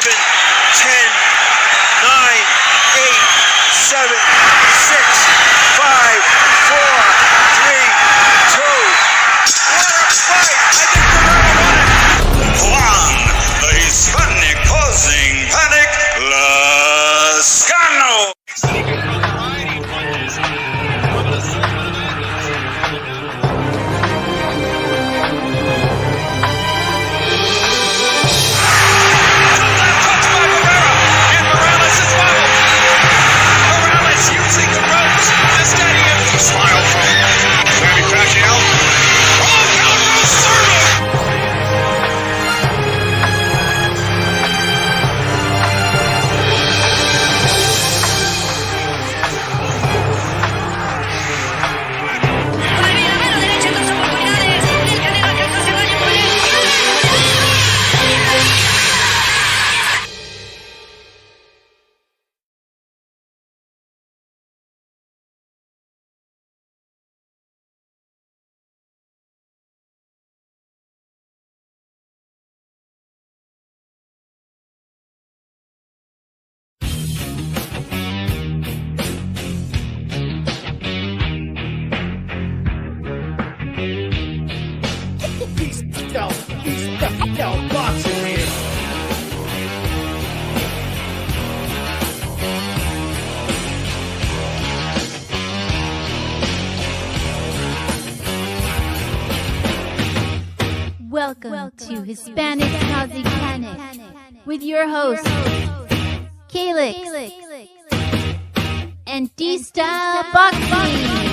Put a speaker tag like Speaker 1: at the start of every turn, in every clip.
Speaker 1: 10, 9, 8, 7, 6, 5, 4, 3, 2. What a fight! I think Romero won it.
Speaker 2: Juan, the Hispanic causing panic, Lascano.
Speaker 1: Smile from Sammy crashing out. Oh, down goes Sermon!
Speaker 3: Welcome to Hispanic Causing Panic with your hosts, Calix and D-Style Boxing.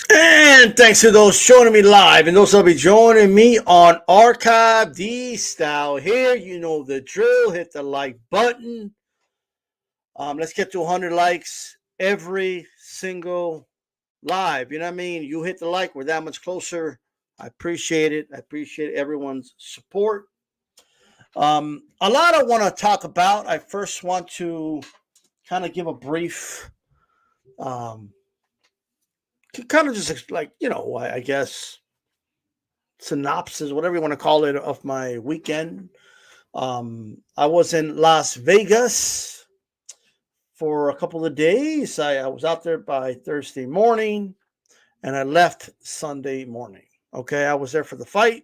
Speaker 4: And thanks to those joining me live and those will be joining me on Archive. D-Style here. You know the drill. Hit the like button. Let's get to 100 likes every single live. You know what I mean? You hit the like. We're that much closer. I appreciate it. I appreciate everyone's support. A lot I want to talk about. I first want to kind of give a brief kind of just like, I guess synopsis, whatever you want to call it, of my weekend. I was in Las Vegas for a couple of days. I was out there by Thursday morning and I left Sunday morning. Okay. I was there for the fight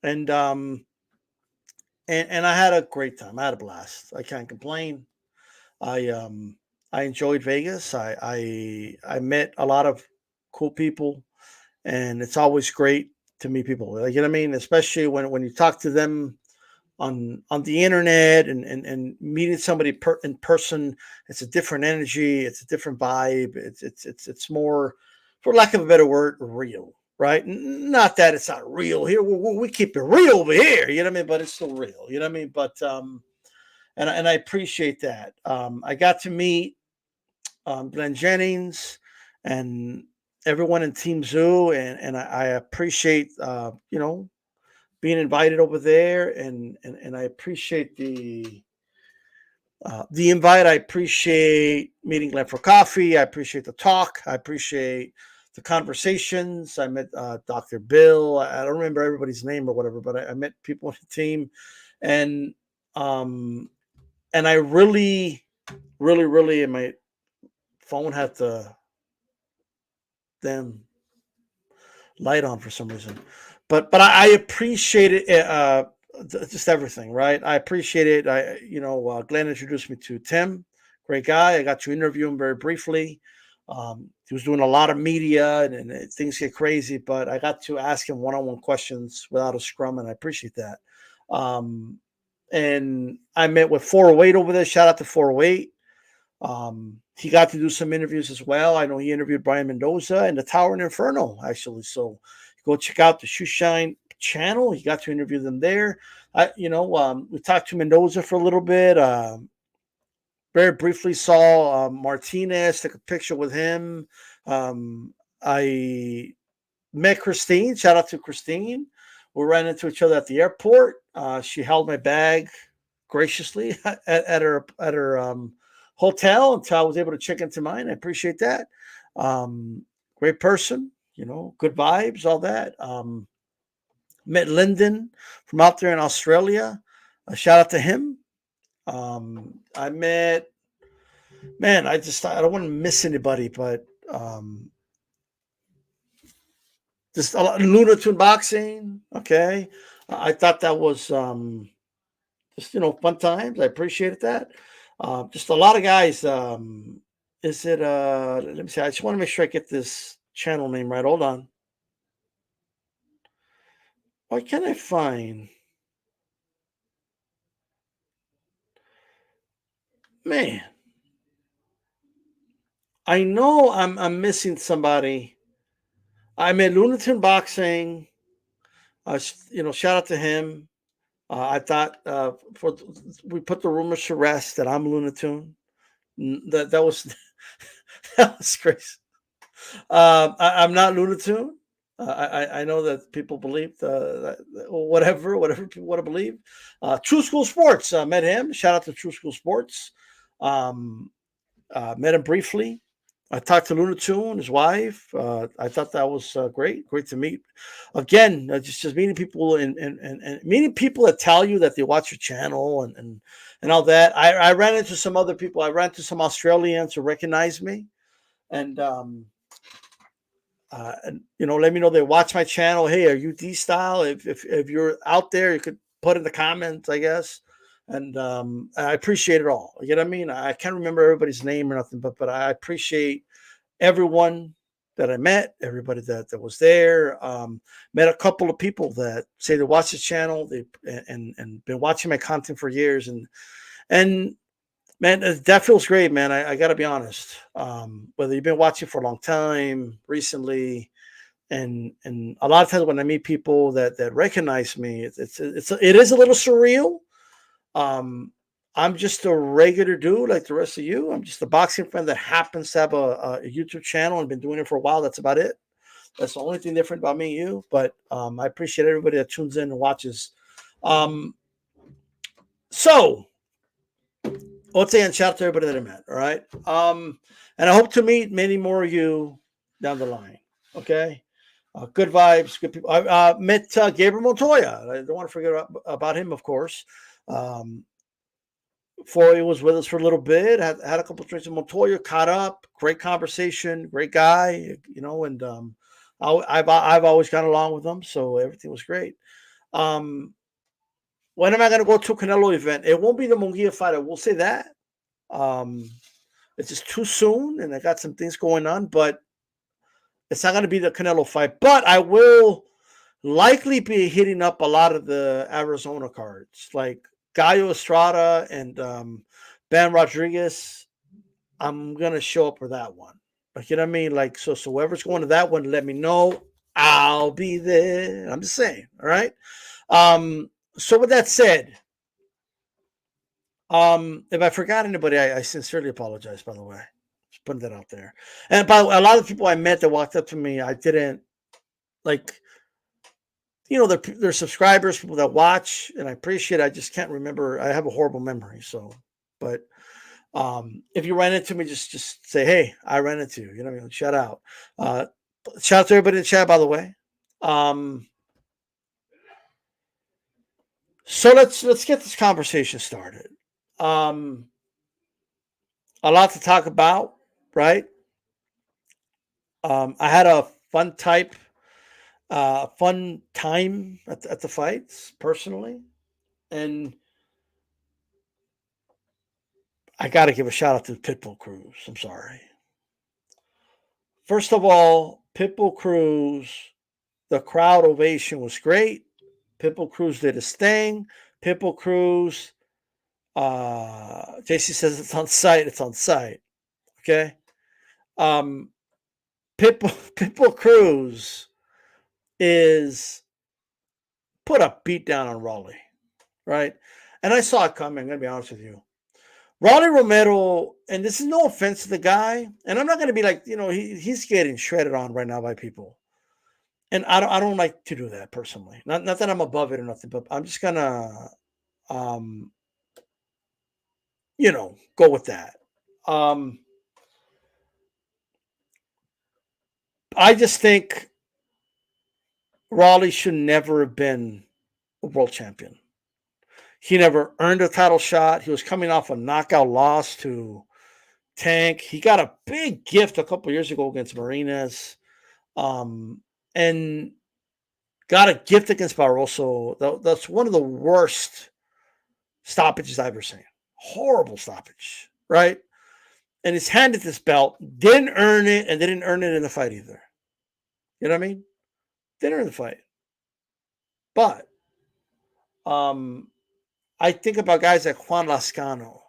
Speaker 4: and I had a great time. I had a blast. I can't complain. I enjoyed Vegas. I met a lot of cool people, and it's always great to meet people. You know what I mean? Especially when you talk to them on the internet and meeting somebody in person. It's a different energy. It's a different vibe. It's more, for lack of a better word, real, right? Not that it's not real here. We keep it real over here. You know what I mean? But it's still real. You know what I mean? But and I appreciate that. I got to meet Glenn Jennings and everyone in Team Tszyu, and I appreciate being invited over there, and I appreciate the invite. I appreciate meeting Glenn for coffee. I appreciate the talk. I appreciate the conversations. I met Dr. Bill. I don't remember everybody's name or whatever, but I met people on the team, and I really, really, in my phone had the damn light on for some reason, but I appreciate it, just everything, right? I appreciate it. Glenn introduced me to Tim, great guy. I got to interview him very briefly. He was doing a lot of media and things get crazy, but I got to ask him one-on-one questions without a scrum, and I appreciate that. And I met with 408 over there. Shout out to 408. He got to do some interviews as well. I know he interviewed Brian Mendoza and the Tower and Inferno, actually. So go check out the Shoe Shine channel. He got to interview them there. We talked to Mendoza for a little bit. Very briefly saw Martinez, took a picture with him. I met Christine. Shout out to Christine. We ran into each other at the airport. She held my bag graciously at her hotel until I was able to check into mine. I appreciate that. Great person, good vibes, all that. Met Lyndon from out there in Australia. A shout out to him. I met, man, I don't want to miss anybody, but just a lot, Luna Tune Boxing. Okay. I thought that was just, fun times. I appreciated that. Just a lot of guys. Is it, let me see. I just want to make sure I get this channel name right. Hold on. Why can't I find? Man, I know I'm missing somebody. I met Lunaton Boxing. Shout out to him. I thought we put the rumors to rest that I'm Lunatune. That was that was crazy. I'm not Lunatune. I know that people believe whatever people want to believe. True School Sports, met him. Shout out to True School Sports. Met him briefly. I talked to Lunatune, his wife. I thought that was great to meet. Again, just meeting people and meeting people that tell you that they watch your channel and all that. I ran into some other people. I ran into some Australians who recognized me, and let me know they watch my channel. Hey, are you D Style? If you're out there, you could put in the comments, I guess. And I appreciate it all. You know what I mean? I can't remember everybody's name or nothing, but I appreciate everyone that I met, everybody that was there. Met a couple of people that say they watch the channel, and been watching my content for years, and man, that feels great, man. I got to be honest. Whether you've been watching for a long time, recently, and a lot of times when I meet people that recognize me, it is a little surreal. I'm just a regular dude like the rest of you. I'm just a boxing friend that happens to have a YouTube channel and been doing it for a while. That's about it. That's the only thing different about me and you. But I appreciate everybody that tunes in and watches. So let's say and shout out to everybody that I met. All right. And I hope to meet many more of you down the line. Okay. Good vibes, good people. I met Gabriel Montoya. I don't want to forget about him, of course. Foy was with us for a little bit. Had a couple of drinks with Montoya, caught up. Great conversation, great guy, and I've always gone along with him, so everything was great. When am I going to go to a Canelo event? It won't be the Munguia fight. I will say that. It's just too soon, and I got some things going on, but it's not going to be the Canelo fight. But I will likely be hitting up a lot of the Arizona cards, like Gallo Estrada and Ben Rodriguez. I'm gonna show up for that one. Like, you know what I mean? Like, so whoever's going to that one, let me know. I'll be there. I'm just saying. All right. So with that said, if I forgot anybody, I sincerely apologize, by the way. Just putting that out there. And by a lot of people I met that walked up to me, I didn't like. They're subscribers, people that watch, and I appreciate it. I just can't remember. I have a horrible memory. So, but if you ran into me, just say, hey, I ran into you. You know what I mean? Shout out. Shout out to everybody in the chat, by the way. So let's get this conversation started. A lot to talk about, right? I had a fun time at the fights personally, and I got to give a shout out to Pitbull Cruz. I'm sorry. First of all, Pitbull Cruz, the crowd ovation was great. Pitbull Cruz did his thing. Pitbull Cruz, JC says it's on site. It's on site. Okay. Pitbull Cruz is put a beat down on Raleigh, right? And I saw it coming. I'm going to be honest with you. Raleigh Romero, and this is no offense to the guy, and I'm not going to be like, he's getting shredded on right now by people. And I don't like to do that personally. Not that I'm above it or nothing, but I'm just gonna um, go with that. Um, I just think Raleigh should never have been a world champion. He never earned a title shot. He was coming off a knockout loss to Tank. He got a big gift a couple years ago against Marinas, and got a gift against Barroso. That's one of the worst stoppages I've ever seen. Horrible stoppage, right? And he's handed this belt, didn't earn it, and didn't earn it in the fight either. You know what I mean? Didn't earn the fight. But I think about guys like Juan Lascano.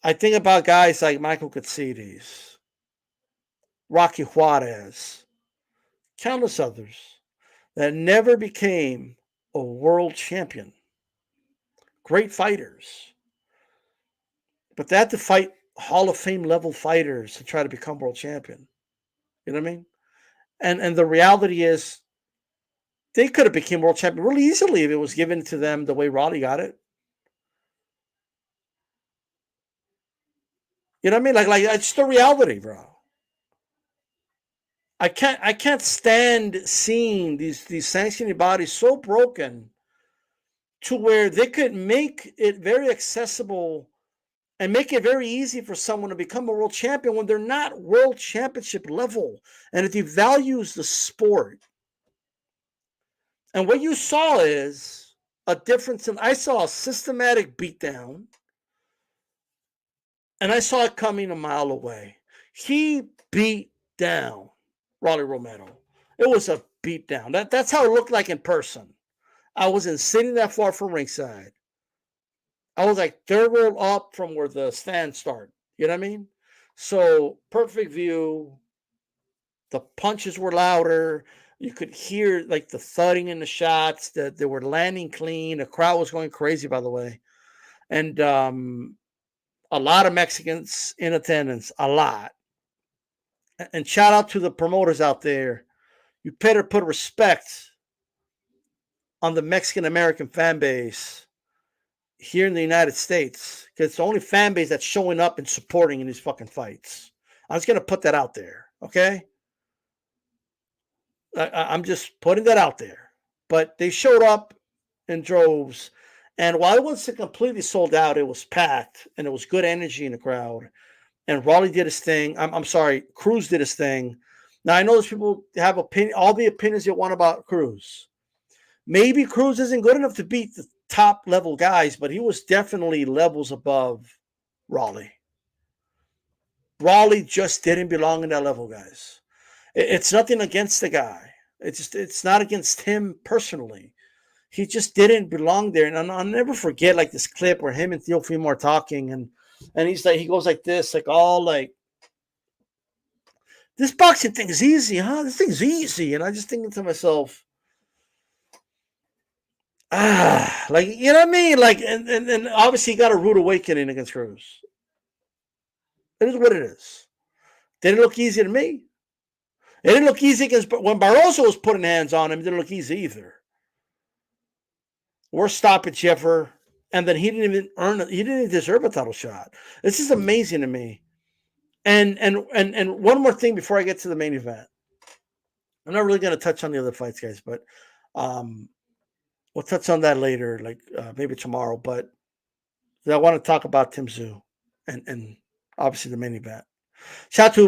Speaker 4: I think about guys like Michael Katsidis, Rocky Juarez, countless others that never became a world champion. Great fighters. But they had to fight Hall of Fame level fighters to try to become world champion. You know what I mean? And the reality is they could have become world champion really easily if it was given to them the way Raleigh got it. You know what I mean? Like it's the reality, bro. I can't stand seeing these sanctioning bodies so broken to where they could make it very accessible and make it very easy for someone to become a world champion when they're not world championship level, and it devalues the sport. And what you saw is a difference I saw a systematic beatdown, and I saw it coming a mile away. He beat down Rolly Romero. It was a beatdown. That's how it looked like in person. I wasn't sitting that far from ringside. I was like third row up from where the stands start. You know what I mean? So perfect view. The punches were louder. You could hear like the thudding in the shots. That they were landing clean. The crowd was going crazy, by the way. And a lot of Mexicans in attendance. A lot. And shout out to the promoters out there. You better put respect on the Mexican American fan base here in the United States, because it's the only fan base that's showing up and supporting in these fucking fights. I'm just going to put that out there, okay? I'm just putting that out there. But they showed up in droves, and while it wasn't completely sold out, it was packed, and it was good energy in the crowd. And Raleigh did his thing. I'm sorry, Cruz did his thing. Now, I know those people have all the opinions you want about Cruz. Maybe Cruz isn't good enough to beat the top level guys, but he was definitely levels above Raleigh. Raleigh just didn't belong in that level, guys. It's nothing against the guy. It's not against him personally. He just didn't belong there. And I'll never forget like this clip where him and Teofimo are talking, and he's like, he goes like this, like all like, this boxing thing is easy, huh? This thing's easy. And I just thinking to myself, like, you know what I mean? Like, and obviously he got a rude awakening against Cruz. It is what it is. Didn't look easy to me. It didn't look easy against when Barroso was putting hands on him. It didn't look easy either. Worst stoppage ever, and then he didn't even earn it. He didn't even deserve a title shot. This is amazing to me. And one more thing before I get to the main event. I'm not really going to touch on the other fights, guys, but we'll touch on that later, like maybe tomorrow. But I want to talk about Tszyu and obviously the main event. Shout out to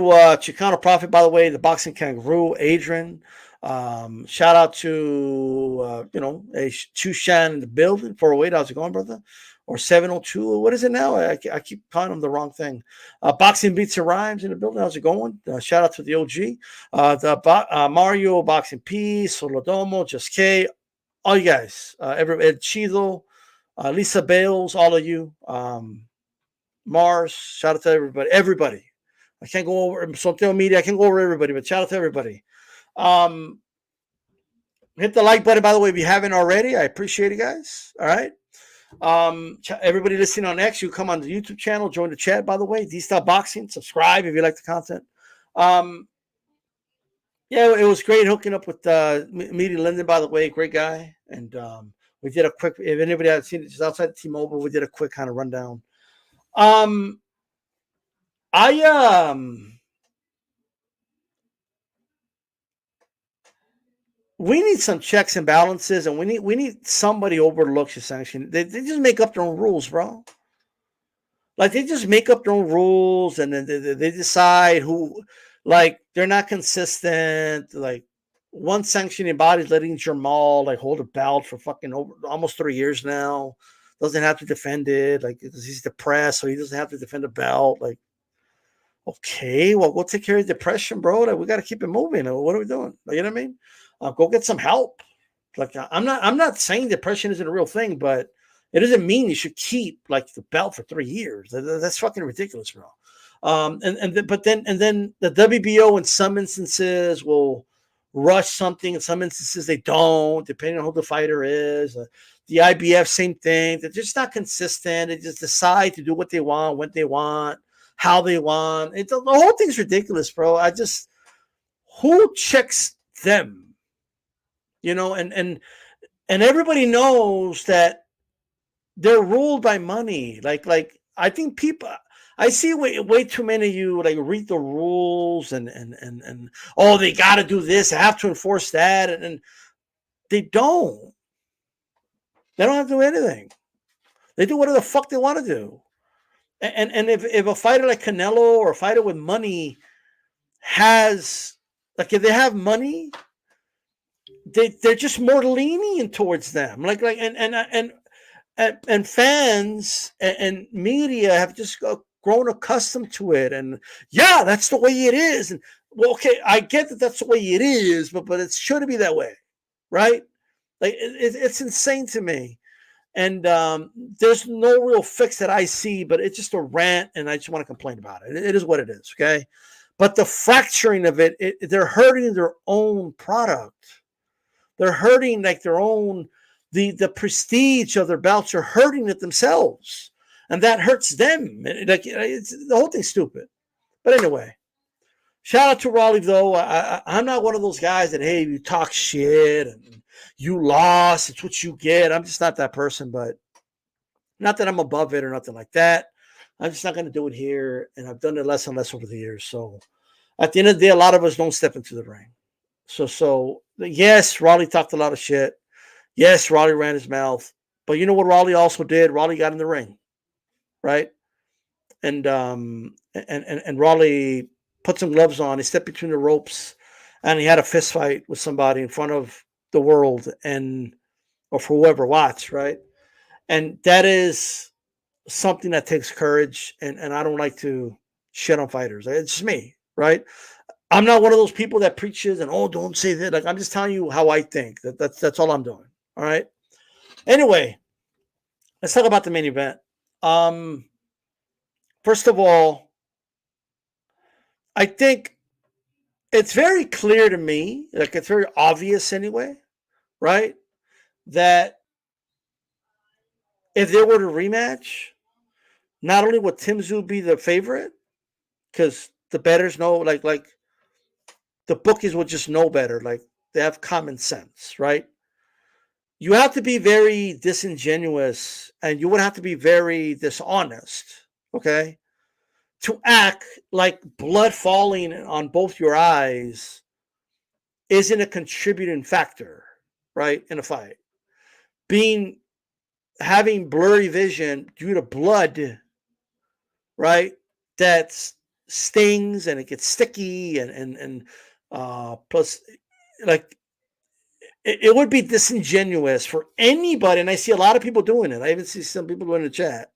Speaker 4: Chicano Prophet, by the way, the boxing kangaroo, Adrian. Shout out to Tszyu Shan in the building. 408, how's it going, brother? Or 702, what is it now? I keep calling them the wrong thing. Boxing Beats and Rhymes in the building. How's it going? Shout out to the OG. Mario, Boxing P, Solodomo, Just K, all you guys. Ed Chido, Lisa Bales, all of you. Mars, shout out to everybody. Everybody. I can't go over social media. I can't go over everybody, but shout out to everybody. Hit the like button, by the way, if you haven't already. I appreciate it, guys. All right. Everybody listening on X, you come on the YouTube channel, join the chat, by the way. D-Style Boxing, subscribe if you like the content. Yeah, it was great hooking up with meeting Lyndon, by the way, great guy. And we did a quick, if anybody had seen it just outside T-Mobile, we did a quick kind of rundown. Um, I we need some checks and balances, and we need somebody who overlooks the sanction. They just make up their own rules, bro. Like they just make up their own rules, and then they decide who, like they're not consistent. Like one sanctioning body is letting Jamal like hold a belt for fucking over almost 3 years now. Doesn't have to defend it, like because he's depressed, so he doesn't have to defend a belt. Like, okay, well, go take care of depression, bro. Like we got to keep it moving. What are we doing? Like, you know what I mean? Go get some help. Like I'm not saying depression isn't a real thing, but it doesn't mean you should keep like the belt for 3 years. That's fucking ridiculous, bro. But then the WBO in some instances will rush something. In some instances they don't, depending on who the fighter is. The IBF, same thing. They're just not consistent. They just decide to do what they want, when they want, how they want. The whole thing's ridiculous, bro. Who checks them? You know, and everybody knows that they're ruled by money. Like I think people, I see way too many of you like read the rules and oh, they got to do this, they have to enforce that, and they don't. They don't have to do anything. They do whatever the fuck they want to do. And if a fighter like Canelo or a fighter with money has, like, if they have money, they're just more lenient towards them. Like and fans and media have just grown accustomed to it. And yeah, that's the way it is. And well, okay, I get that that's the way it is, but it shouldn't be that way, right? Like it's insane to me. And there's no real fix that I see, but it's just a rant, and I just want to complain about it. It is what it is, okay? But the fracturing of it, they're hurting their own product. They're hurting like their own, the prestige of their belts are hurting it themselves. And that hurts them. Like the whole thing's stupid. But anyway, shout out to Raleigh, though. I'm not one of those guys that, hey, you talk shit and you lost. It's what you get. I'm just not that person, but not that I'm above it or nothing like that. I'm just not going to do it here. And I've done it less and less over the years. So at the end of the day, a lot of us don't step into the ring. So yes, Raleigh talked a lot of shit. Yes, Raleigh ran his mouth. But you know what Raleigh also did? Raleigh got in the ring, right? And Raleigh put some gloves on. He stepped between the ropes, and he had a fist fight with somebody in front of the world or for whoever watched, right? And that is something that takes courage. And I don't like to shit on fighters. It's just me, right? I'm not one of those people that preaches and, oh, don't say that. Like, I'm just telling you how I think. That's all I'm doing. All right. Anyway, let's talk about the main event. First of all, I think it's very clear to me, like it's very obvious anyway, right? That if there were to rematch, not only would Tszyu be the favorite, because the bettors know, like the bookies would just know better. Like they have common sense, right? You have to be very disingenuous and you would have to be very dishonest, okay? To act like blood falling on both your eyes isn't a contributing factor, right? In a fight. Having blurry vision due to blood, right? That stings and it gets sticky and plus, like, it would be disingenuous for anybody, and I see a lot of people doing it. I even see some people in the chat.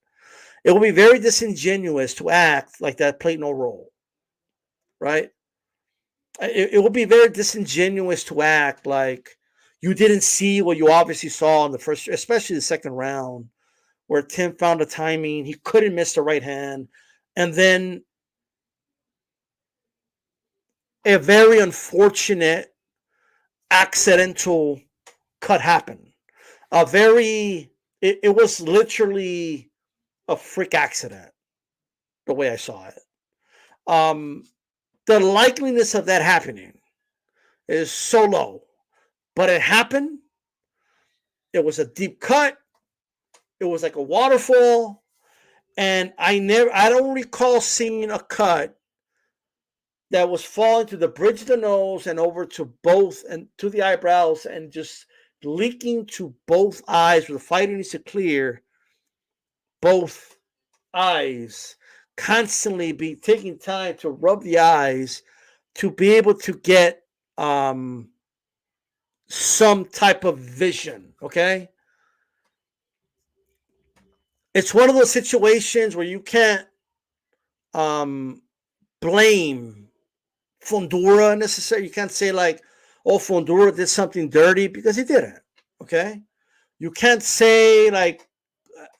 Speaker 4: It would be very disingenuous to act like that played no role, right? It would be very disingenuous to act like you didn't see what you obviously saw in the first, especially the second round, where Tim found a timing. He couldn't miss the right hand. And then a very unfortunate accidental cut happened. It was literally a freak accident, the way I saw it. The likeliness of that happening is so low. But it happened. It was a deep cut. It was like a waterfall. And I don't recall seeing a cut that was falling to the bridge of the nose and over to both and to the eyebrows and just leaking to both eyes where the fighter needs to clear both eyes, constantly be taking time to rub the eyes to be able to get some type of vision. Okay. It's one of those situations where you can't blame Fundora necessarily. You can't say like, oh, Fundora did something dirty, because he didn't. Okay. You can't say like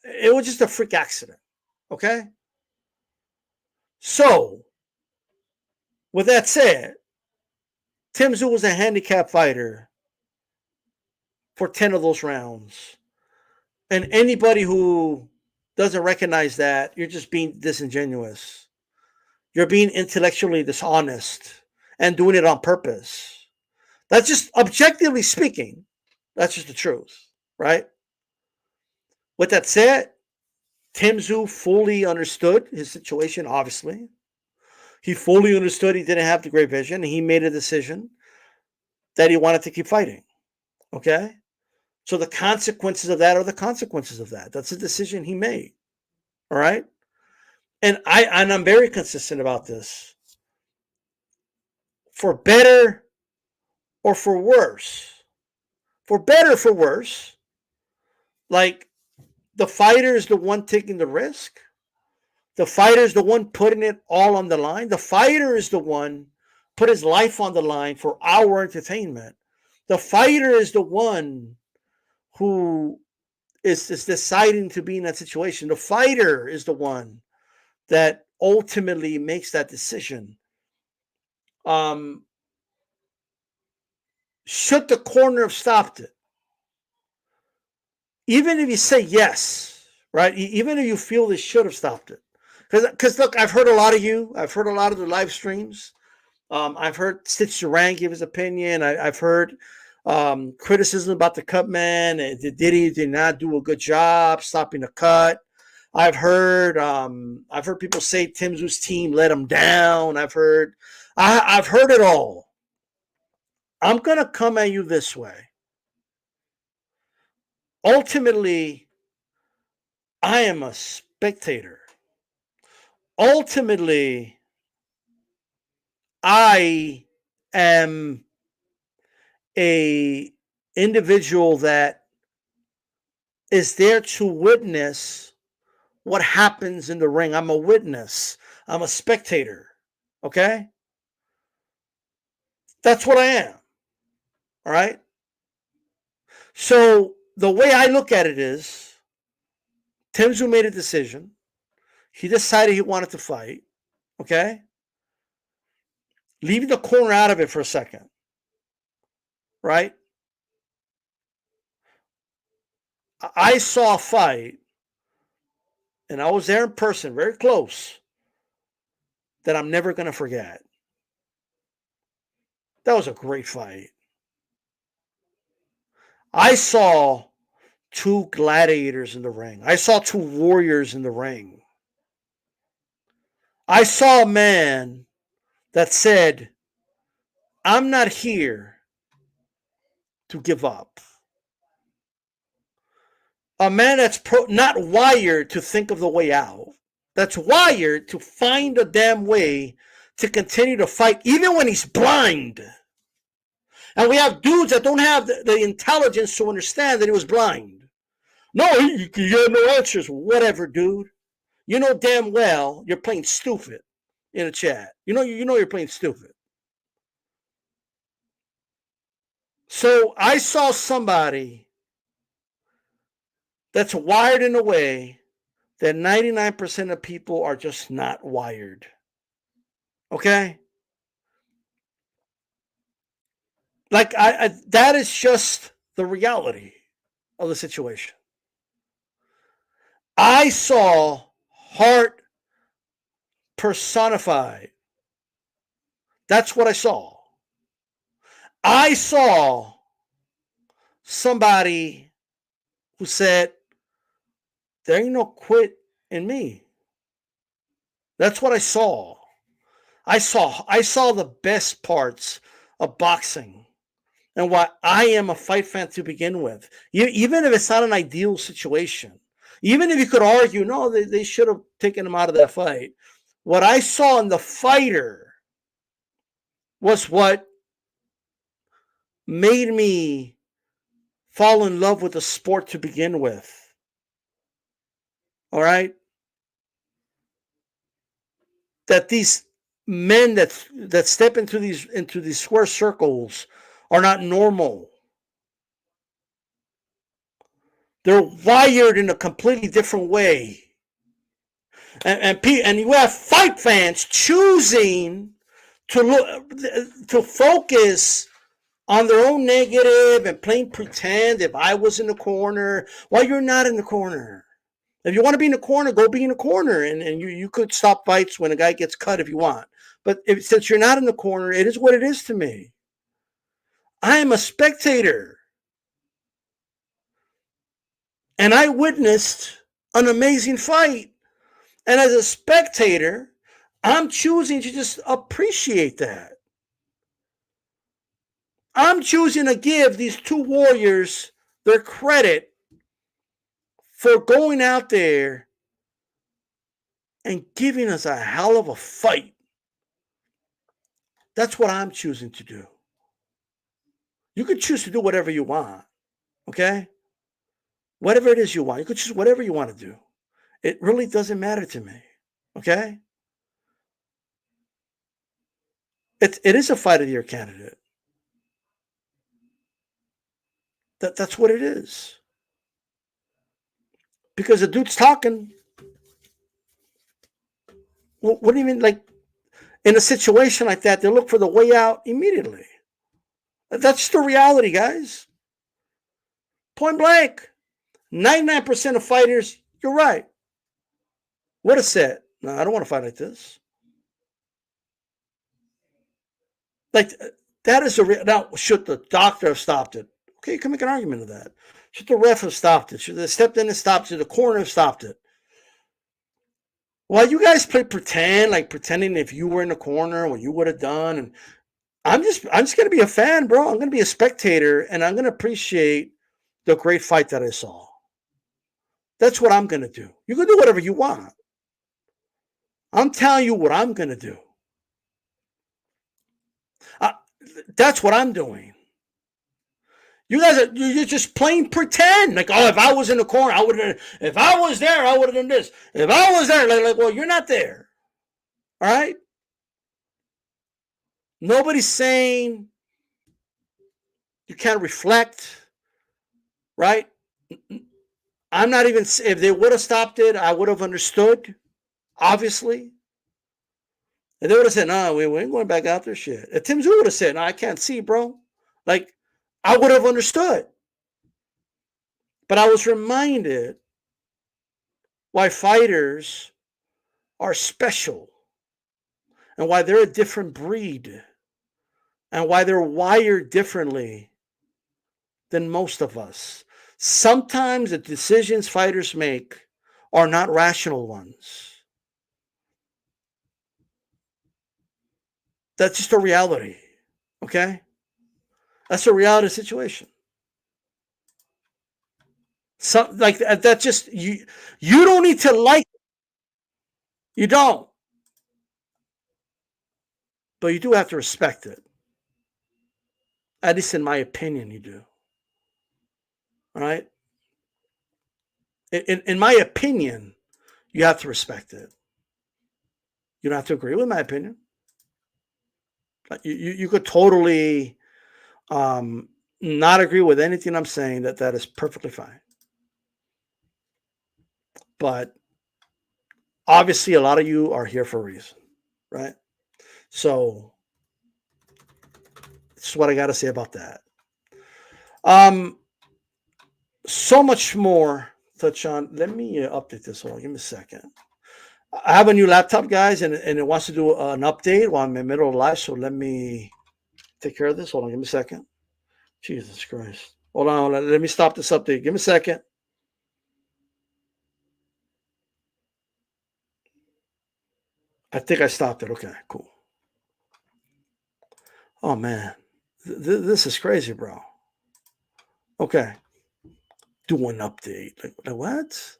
Speaker 4: it was just a freak accident. Okay. So, with that said, Tszyu was a handicap fighter for 10 of those rounds. And anybody who doesn't recognize that, you're just being disingenuous. You're being intellectually dishonest and doing it on purpose. That's just, objectively speaking, that's just the truth, right? With that said, Tszyu fully understood his situation, obviously. He fully understood he didn't have the great vision. He made a decision that he wanted to keep fighting. Okay? So the consequences of that are the consequences of that. That's a decision he made. All right? And I'm very consistent about this. For better or for worse. For better or for worse, like the fighter is the one taking the risk. The fighter is the one putting it all on the line. The fighter is the one put his life on the line for our entertainment. The fighter is the one who is deciding to be in that situation. The fighter is the one that ultimately makes that decision. Should the corner have stopped it? Even if you say yes, right? Even if you feel they should have stopped it. Because look, I've heard a lot of you. I've heard a lot of the live streams. I've heard Tszyu give his opinion. I've heard criticism about the cut man. Did not do a good job stopping the cut. I've heard people say Tszyu's team let him down. I've heard it all. I'm gonna come at you this way. Ultimately, I am a spectator. Ultimately, I am a individual that is there to witness what happens in the ring. I'm a witness. I'm a spectator. Okay? That's what I am. All right? So the way I look at it is, Tszyu made a decision. He decided he wanted to fight. Okay? Leaving the corner out of it for a second. Right? I saw a fight, and I was there in person, very close, that I'm never going to forget. That was a great fight. I saw two gladiators in the ring. I saw two warriors in the ring. I saw a man that said, I'm not here to give up. A man that's not wired to think of the way out. That's wired to find a damn way to continue to fight, even when he's blind. And we have dudes that don't have the intelligence to understand that he was blind. No, he had no answers. Whatever, dude. You know damn well you're playing stupid in a chat. You know you're playing stupid. So I saw somebody that's wired in a way that 99% of people are just not wired. Okay? Like, that is just the reality of the situation. I saw heart personified. That's what I saw. I saw somebody who said, there ain't no quit in me. That's what I saw. I saw the best parts of boxing and why I am a fight fan to begin with. Even if it's not an ideal situation, even if you could argue, no, they should have taken him out of that fight. What I saw in the fighter was what made me fall in love with the sport to begin with. All right? That these men that step into these square circles are not normal. They're wired in a completely different way. And you have fight fans choosing to focus on their own negative and playing pretend. If I was in the corner, well, you're not in the corner. If you want to be in the corner, go be in the corner, and you could stop fights when a guy gets cut if you want. But since you're not in the corner, it is what it is to me. I am a spectator. And I witnessed an amazing fight. And as a spectator, I'm choosing to just appreciate that. I'm choosing to give these two warriors their credit for going out there and giving us a hell of a fight. That's what I'm choosing to do. You could choose to do whatever you want, okay? Whatever it is you want. You could choose whatever you want to do. It really doesn't matter to me, okay? It is a fight of the year candidate. That's what it is. Because the dude's talking. What do you mean? Like, in a situation like that, they look for the way out immediately. That's the reality, guys. Point blank. 99% of fighters, you're right, would have said, no, I don't want to fight like this. Like, that is now, should the doctor have stopped it? Okay, you can make an argument of that. Should the ref have stopped it? Should they stepped in and stopped it? Should the corner have stopped it? Well, you guys play pretend, like pretending if you were in the corner, what you would have done. And I'm just going to be a fan, bro. I'm going to be a spectator, and I'm going to appreciate the great fight that I saw. That's what I'm going to do. You can do whatever you want. I'm telling you what I'm going to do. That's what I'm doing. You guys you're just playing pretend. Like, oh, if I was in the corner, I would have. If I was there, I would have done this. If I was there, like, well, you're not there. All right? Nobody's saying you can't reflect, right? I'm not even, if they would have stopped it, I would have understood, obviously. And they would have said, no, we ain't going back out there, shit. If Tszyu would have said, no, I can't see, bro. Like, I would have understood. But I was reminded why fighters are special and why they're a different breed and why they're wired differently than most of us. Sometimes the decisions fighters make are not rational ones. That's just a reality, okay? That's a reality situation. So, like that, just you don't need to like it. You don't. But you do have to respect it. At least in my opinion, you do. All right? In my opinion, you have to respect it. You don't have to agree with my opinion. You could totally not agree with anything I'm saying. That is perfectly fine. But obviously, a lot of you are here for a reason, right? So this is what I got to say about that. So much more touch on. Let me update this. Hold on, give me a second. I have a new laptop, guys, and it wants to do an update while I'm in the middle of live. So let me take care of this. Hold on, give me a second. Jesus Christ. Hold on. Let me stop this update. Give me a second. I think I stopped it. Okay, cool. Oh, man. This is crazy, bro. Okay. Do an update. Like what?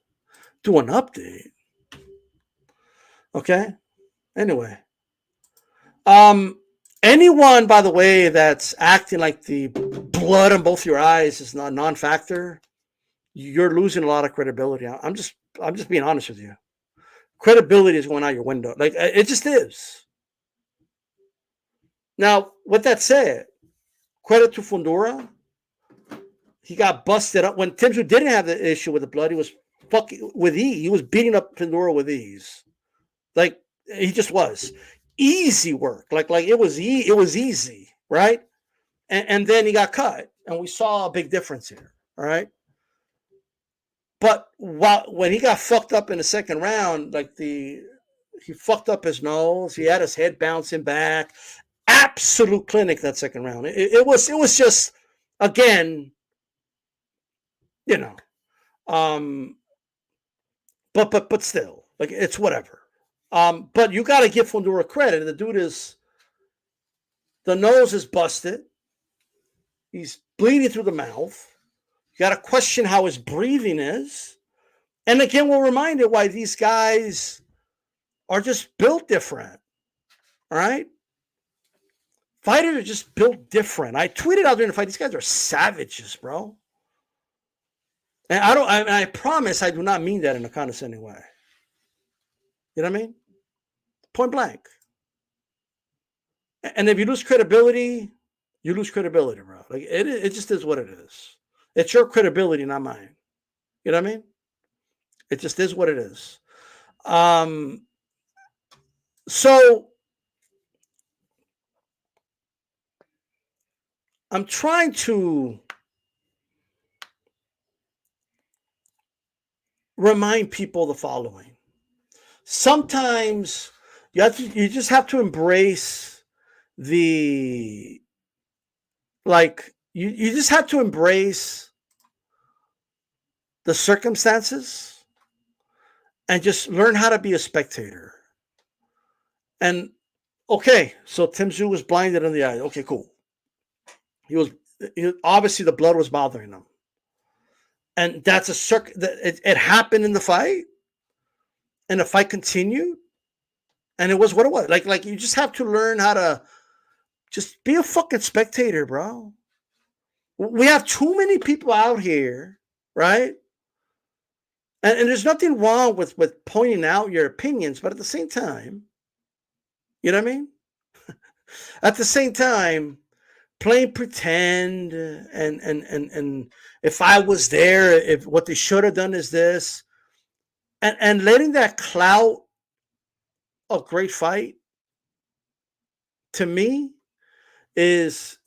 Speaker 4: Do an update. Okay. Anyway. Anyone, by the way, that's acting like the blood on both your eyes is not a non-factor, you're losing a lot of credibility. I'm just being honest with you. Credibility is going out your window. Like it just is. Now, with that said, credit to Fundora. He got busted up when Tszyu didn't have the issue with the blood. He was fucking with ease. He was beating up Fundora with ease. Like he just was easy work. Like it was easy, right? And then he got cut, and we saw a big difference here. All right. But when he got fucked up in the second round, he fucked up his nose. He had his head bouncing back. Absolute clinic that second round. It was just, again, you know, but still, like it's whatever. But you got to give Fundora credit. The dude the nose is busted. He's bleeding through the mouth. You got to question how his breathing is. And again, we're reminded why these guys are just built different. All right? Fighters are just built different. I tweeted out during the fight, these guys are savages, bro. And I promise I do not mean that in a condescending way. You know what I mean? Point blank. And if you lose credibility, you lose credibility, bro. Like it just is what it is. It's your credibility, not mine. You know what I mean? It just is what it is. So I'm trying to remind people the following. Sometimes you just have to embrace you just have to embrace the circumstances and just learn how to be a spectator. And okay, so Tszyu was blinded in the eye. Okay, cool. He was obviously the blood was bothering him, and that's it happened in the fight, and the fight continued, and it was what it was. Like you just have to learn how to just be a fucking spectator, bro. We have too many people out here, right? And there's nothing wrong with pointing out your opinions, but at the same time, you know what I mean? At the same time, playing pretend and if I was there, if what they should have done is this, and letting that clout a great fight, to me, is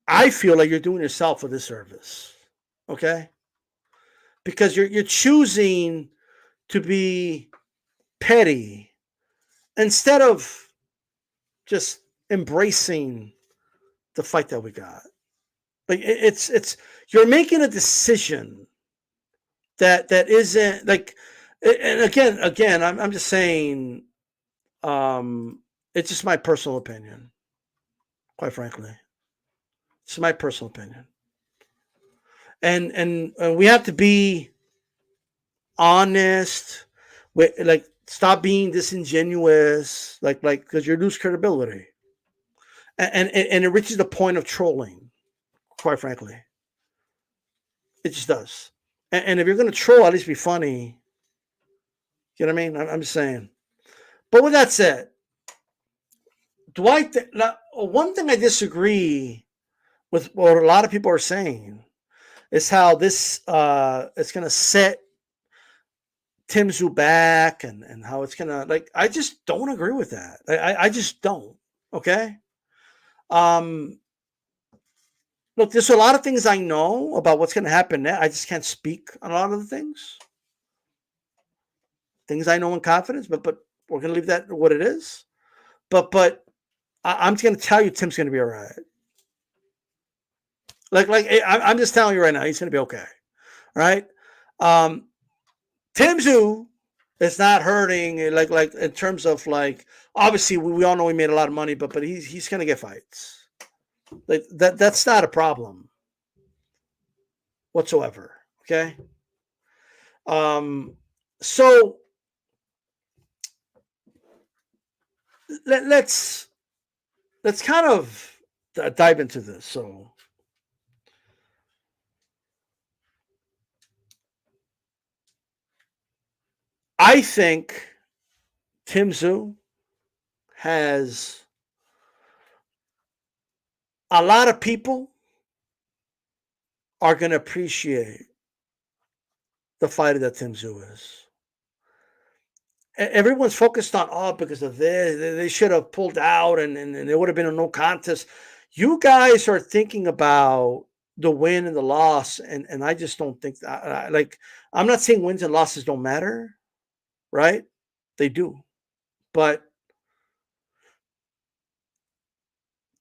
Speaker 4: I feel like you're doing yourself a disservice. Okay? Because you're choosing to be petty instead of just embracing the fight that we got. Like it's you're making a decision that isn't like. And again, I'm just saying, it's just my personal opinion. Quite frankly, it's my personal opinion. And we have to be honest. Like stop being disingenuous. Like because you lose credibility. And it reaches the point of trolling, quite frankly. It just does. And if you're going to troll, at least be funny. You know what I mean? I'm just saying. But with that said, one thing I disagree with what a lot of people are saying is how this it's going to set Tszyu back and how it's going to, like, I just don't agree with that. I just don't. Okay? Look, there's a lot of things I know about what's going to happen next. I just can't speak on a lot of the things. Things I know in confidence, but we're going to leave that what it is. But I'm just going to tell you, Tim's going to be all right. I'm just telling you right now, he's going to be okay. All right. Tszyu is not hurting like in terms of like, obviously we all know he made a lot of money, but he's going to get fights. Like that's not a problem whatsoever. Okay. So let's kind of dive into this. So I think Tszyu has a lot of people are going to appreciate the fighter that Tszyu is. Everyone's focused on, because of this, they should have pulled out and there would have been a no contest. You guys are thinking about the win and the loss, and I just don't think that. I'm not saying wins and losses don't matter, right? They do, but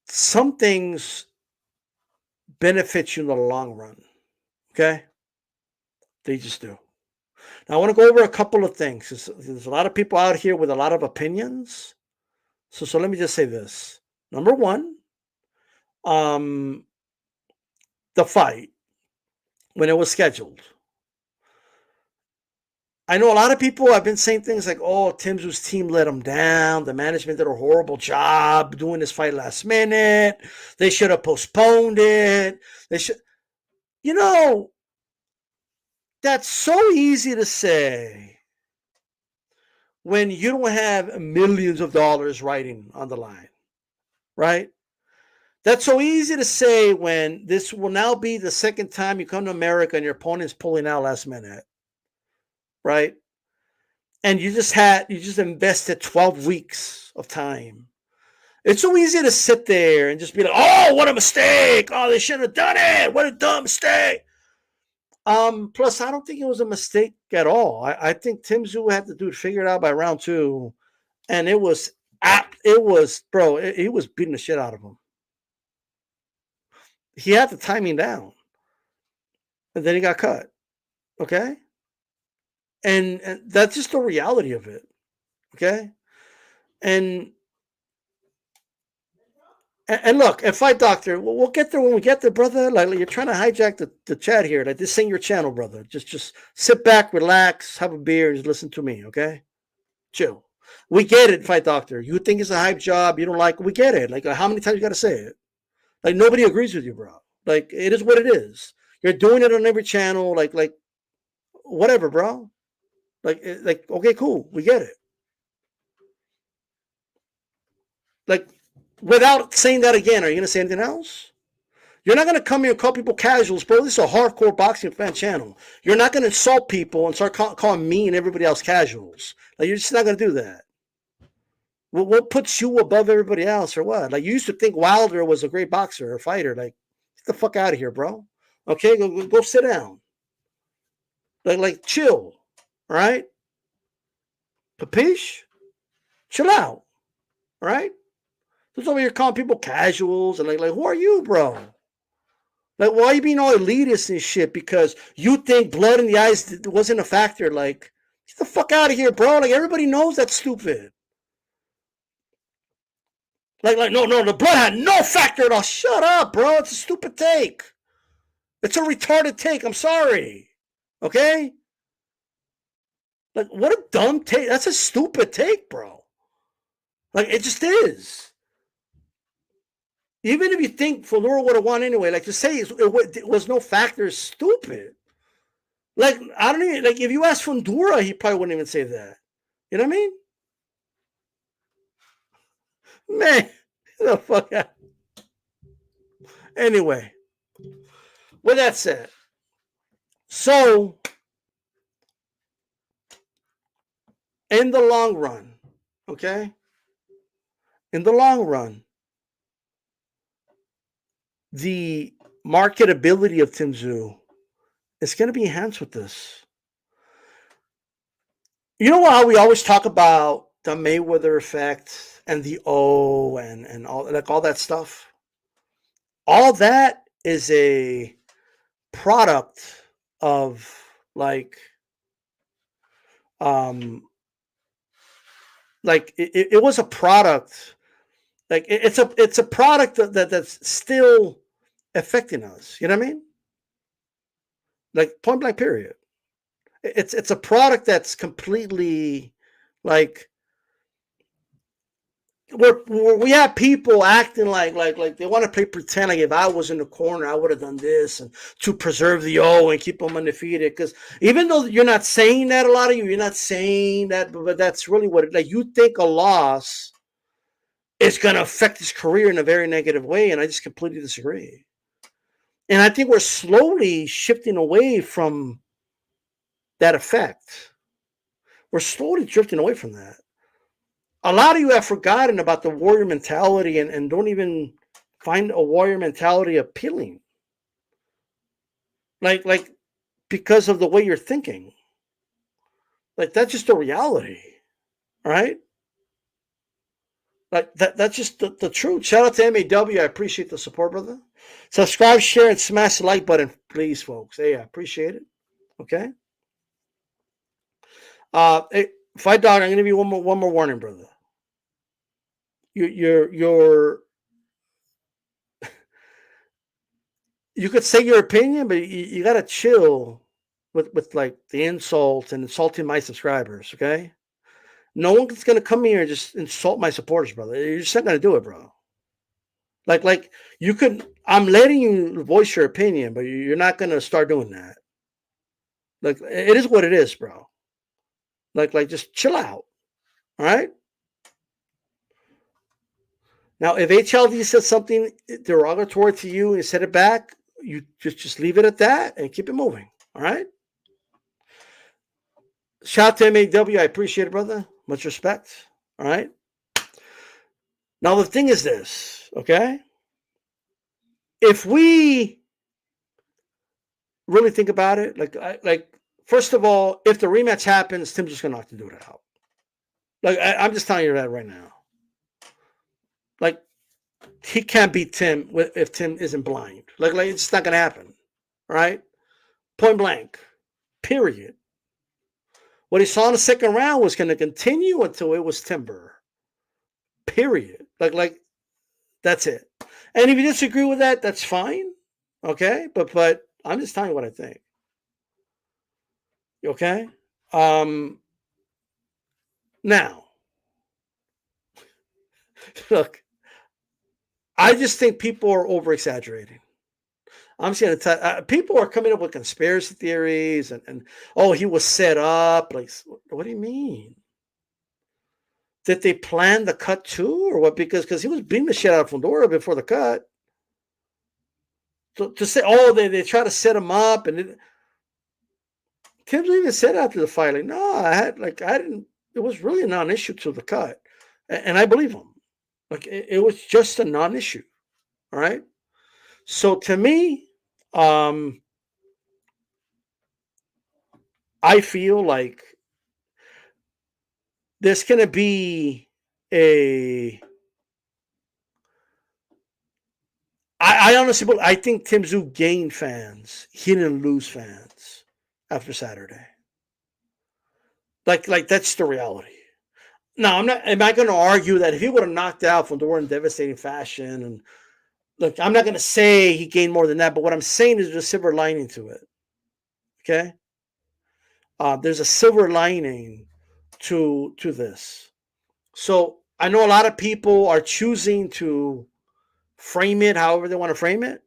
Speaker 4: some things benefit you in the long run. Okay, they just do. Now I want to go over a couple of things. There's a lot of people out here with a lot of opinions. So let me just say this. Number one, the fight when it was scheduled. I know a lot of people have been saying things like, "Oh, Tszyu's team let him down. The management did a horrible job doing this fight last minute. They should have postponed it. They should." You know, that's so easy to say when you don't have millions of dollars riding on the line, right? That's so easy to say when this will now be the second time you come to America and your opponent's pulling out last minute, right? And you just invested 12 weeks of time. It's so easy to sit there and just be like, "Oh, what a mistake. Oh, they shouldn't have done it. What a dumb mistake." Plus, I don't think it was a mistake at all. I think Tszyu had to do it, figure it out by round 2, and he was beating the shit out of him. He had the timing down, and then he got cut. Okay, and that's just the reality of it. Okay, and look, and Fight Doctor, we'll get there when we get there, brother. Like you're trying to hijack the chat here. Like this ain't your channel, brother. Just sit back, relax, have a beer, just listen to me, okay? Chill. We get it, Fight Doctor. You think it's a hype job, you don't like it. We get it. Like how many times you gotta say it? Like nobody agrees with you, bro. Like it is what it is. You're doing it on every channel, like whatever, bro. Like okay, cool. We get it. Like without saying that again, are you going to say anything else? You're not going to come here and call people casuals, bro. This is a hardcore boxing fan channel. You're not going to insult people and start calling me and everybody else casuals. Like, you're just not going to do that. What puts you above everybody else or what? Like, you used to think Wilder was a great boxer or fighter. Like, get the fuck out of here, bro. Okay, go sit down. Like chill, all right? Papish, chill out, all right? Who's over here calling people casuals and like who are you, bro? Like, why are you being all elitist and shit because you think blood in the eyes wasn't a factor? Like, get the fuck out of here, bro. Like, everybody knows that's stupid. Like, no, the blood had no factor at all. Shut up, bro. It's a stupid take. It's a retarded take. I'm sorry. Okay? Like, what a dumb take. That's a stupid take, bro. Like, it just is. Even if you think Fundora would have won anyway, like to say it was no factor is stupid. Like, I don't even, like, if you ask Fundora, he probably wouldn't even say that. You know what I mean? Man, get the fuck out. Anyway, with that said, so in the long run, okay? In the long run, the marketability of Tszyu is going to be enhanced with this. You know how we always talk about the Mayweather effect and the O and all that stuff. All that is a product of it was a product, it's a product that's still affecting us. You know what I mean? Like, point blank period. It's a product that's completely like we have people acting like they want to play pretend, like if I was in the corner I would have done this, and to preserve the O and keep them undefeated. Because even though you're not saying that, a lot of you're not saying that, but that's really what it, like, you think a loss is going to affect his career in a very negative way, and I just completely disagree. And I think we're slowly shifting away from that effect. We're slowly drifting away from that. A lot of you have forgotten about the warrior mentality and don't even find a warrior mentality appealing. Like because of the way you're thinking. Like, that's just the reality. Right? Like, that's just the truth. Shout out to MAW. I appreciate the support, brother. Subscribe, share, and smash the like button, please, folks. Hey, I appreciate it. Okay? Hey, Fight Dog, I'm going to give you one more warning, brother. You're you could say your opinion, but you got to chill with like the insults and insulting my subscribers. Okay? No one's going to come here and just insult my supporters, brother. You're just not going to do it, bro. Like you could, I'm letting you voice your opinion, but you're not going to start doing that. Like, it is what it is, bro. Like just chill out. All right? Now, if HLD said something derogatory to you and you said it back, you just leave it at that and keep it moving. All right? Shout out to MAW. I appreciate it, brother. Much respect. All right? Now, the thing is this, okay? If we really think about it, like first of all, if the rematch happens, Tim's just going to knock the dude out. Like, I'm just telling you that right now. Like, he can't beat Tim if Tim isn't blind. Like it's just not going to happen. Right? Point blank. Period. What he saw in the second round was going to continue until it was timber. Period. Like that's it. And if you disagree with that, that's fine. Okay? But I'm just telling you what I think. Okay? Now, look, I just think people are over-exaggerating. I'm just going to tell people are coming up with conspiracy theories and oh, he was set up. Like, what do you mean? Did they plan the cut too, or what? Because he was beating the shit out of Fundora before the cut. So to say, oh, they try to set him up, and Tim even said after the fight, like, no, I didn't. It was really a non-issue to the cut, and I believe him. Like, it was just a non-issue. All right. So to me, I feel like there's going to be I honestly believe, I think Tim Tszyu gained fans. He didn't lose fans after Saturday. Like that's the reality. Now, am I going to argue that if he would have knocked out Fundora in devastating fashion, and look, I'm not going to say he gained more than that, but what I'm saying is there's a silver lining to it. Okay? There's a silver lining to this. So I know a lot of people are choosing to frame it however they want to frame it.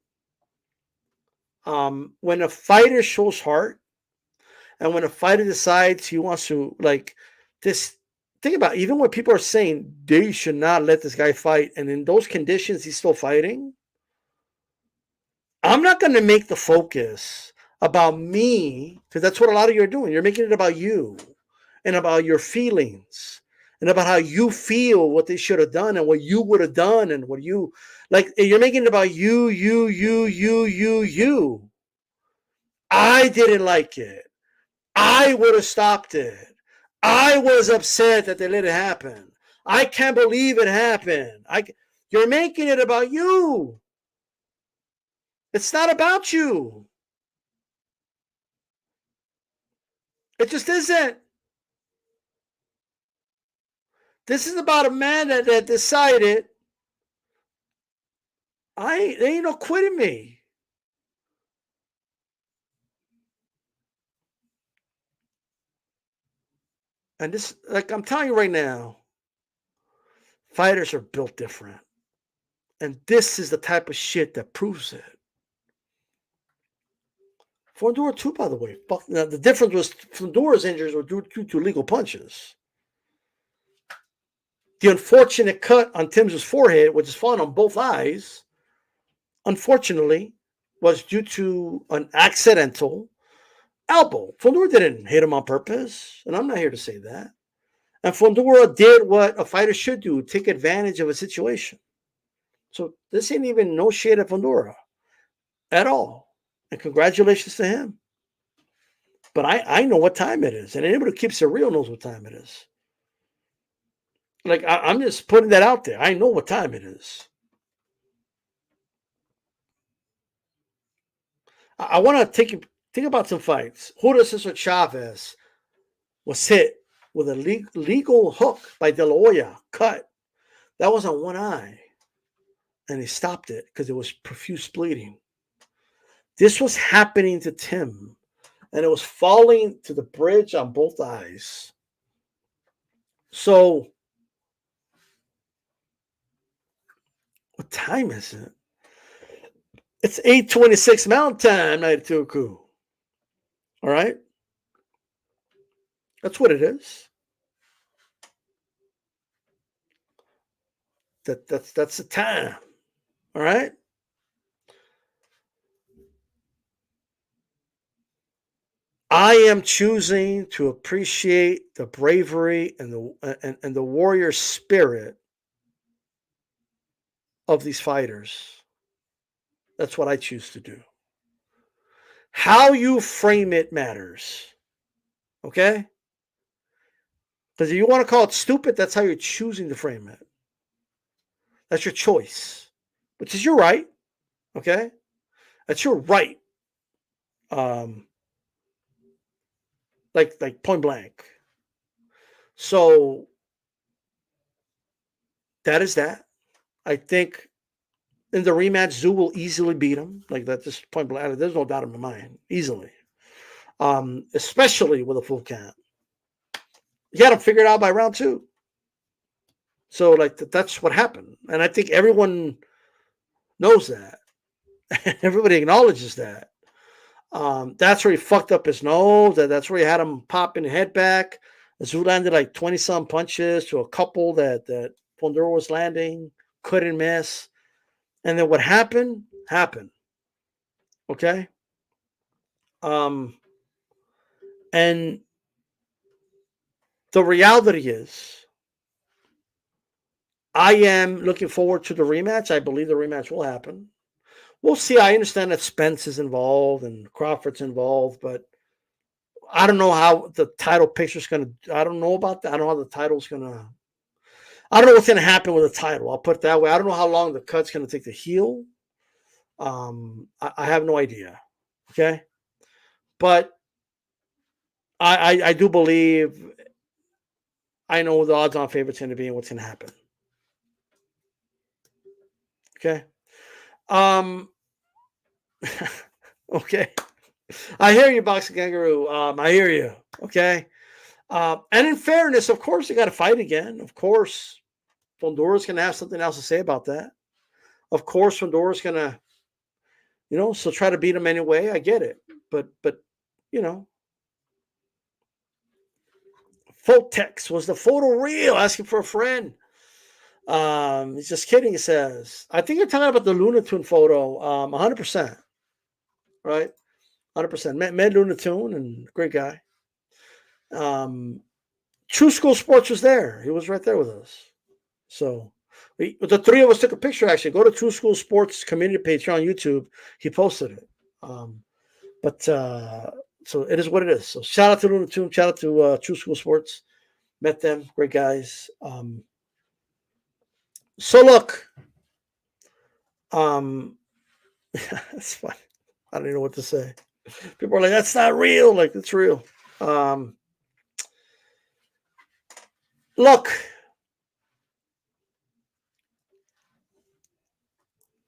Speaker 4: When a fighter shows heart, and when a fighter decides he wants to, like, this, think about it, even when people are saying they should not let this guy fight, and in those conditions he's still fighting, I'm not going to make the focus about me, because that's what a lot of you are doing. You're making it about you and about your feelings and about how you feel what they should have done and what you would have done and what you, like, you're making it about you. I didn't like it. I would have stopped it. I was upset that they let it happen. I can't believe it happened. You're making it about you. It's not about you. It just isn't. This is about a man that decided, they ain't no quitting me. And this, like I'm telling you right now, fighters are built different. And this is the type of shit that proves it. Fundora too, by the way. Now, the difference was Fundora's injuries were due to legal punches. The unfortunate cut on Tszyu's forehead, which is falling on both eyes, unfortunately, was due to an accidental elbow. Fundora didn't hit him on purpose, and I'm not here to say that. And Fundora did what a fighter should do, take advantage of a situation. So this ain't even no shade at Fundora at all. And congratulations to him. But I know what time it is. And anybody who keeps it real knows what time it is. Like, I'm just putting that out there. I know what time it is. I want to think about some fights. Julio Cesar Chavez was hit with a legal hook by De La Hoya, cut. That was on one eye. And he stopped it because it was profuse bleeding. This was happening to Tim. And it was falling to the bridge on both eyes. So, what time is it? It's 8:26 Mountain Time, Night Tuku. All right? That's what it is. That's the time. All right? I am choosing to appreciate the bravery and the warrior spirit of these fighters. That's what I choose to do. How you frame it matters. Okay? Because if you want to call it stupid, that's how you're choosing to frame it. That's your choice, which is your right. Okay? That's your right. Like point blank. So that is that. I think in the rematch, Tszyu will easily beat him. Like that, just point blank. There's no doubt in my mind. Easily. Especially with a full count. He had him figured out by round 2. So like that's what happened. And I think everyone knows that. Everybody acknowledges that. That's where he fucked up his nose. That's where he had him popping the head back. Tszyu landed like 20-some punches to a couple that Fundora was landing, couldn't miss. And then what happened? Happened. Okay? And the reality is, I am looking forward to the rematch. I believe the rematch will happen. We'll see. I understand that Spence is involved and Crawford's involved, but I don't know how the title picture's going to, I don't know about that. I don't know how the title's going to, I don't know what's going to happen with the title. I'll put it that way. I don't know how long the cut's going to take to heal. I have no idea. Okay. But I do believe I know what the odds on favorite's going to be and what's going to happen. Okay. Okay. I hear you, Boxing Kangaroo. I hear you. Okay. And in fairness, of course, they got to fight again. Of course, Fundora's going to have something else to say about that. Of course, Fundora's going to, so try to beat him anyway. I get it. But Fotex, was the photo real? Asking for a friend. He's just kidding, he says. I think you're talking about the Luna Tune photo. 100%. Right? 100%. Met Luna Tune, and great guy. True School Sports was there. He was right there with us. So the three of us took a picture, actually. Go to True School Sports community page here on YouTube. He posted it. So it is what it is. So shout out to Luna Tune. Shout out to True School Sports. Met them. Great guys. So look, it's fun. I don't even know what to say. People are like, "That's not real." Like, it's real. Look,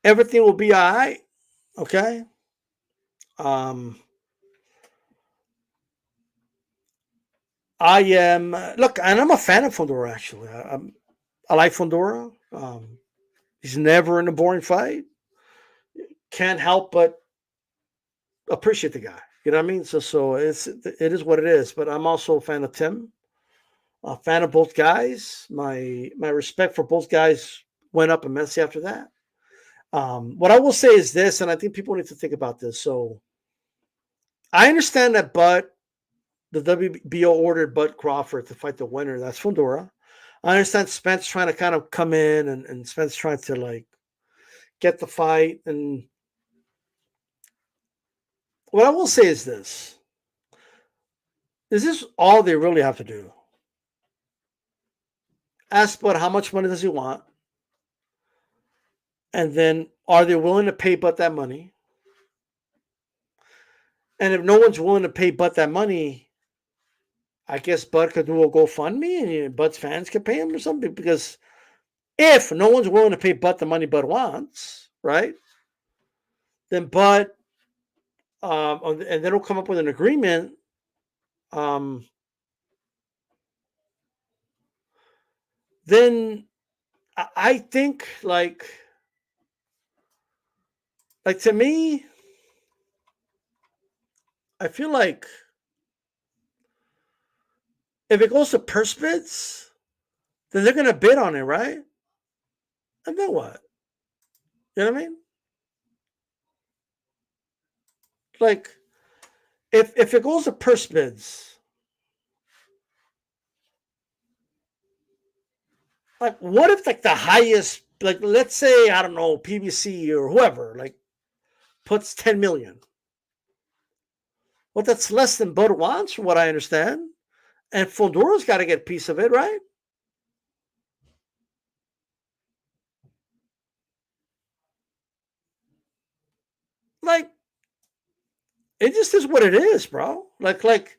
Speaker 4: everything will be all right. Okay. I am look, and I'm a fan of Fundora. Actually, I like Fundora. He's never in a boring fight. Can't help but appreciate the guy. You know what I mean? So it is what it is. But I'm also a fan of Tim. A fan of both guys. My respect for both guys went up immensely after that. What I will say is this, and I think people need to think about this. So I understand that the WBO ordered Bud Crawford to fight the winner. That's Fundora. I understand Spence trying to kind of come in and Spence trying to like get the fight. And what I will say is this. Is this all they really have to do? Ask Bud how much money does he want? And then are they willing to pay Bud that money? And if no one's willing to pay Bud that money, I guess Bud could do a GoFundMe and Bud's fans could pay him or something. Because if no one's willing to pay Bud the money Bud wants, right? Then Bud, and then they'll come up with an agreement. Then I think like to me, I feel like if it goes to purse bids, then they're going to bid on it, right? And then what? You know what I mean? Like, if it goes to purse bids, like, what if like the highest, like, let's say, I don't know, PBC or whoever, like, puts 10 million. Well, that's less than Bud wants, from what I understand. And Fundora's got to get a piece of it, right? Like, it just is what it is, bro. Like,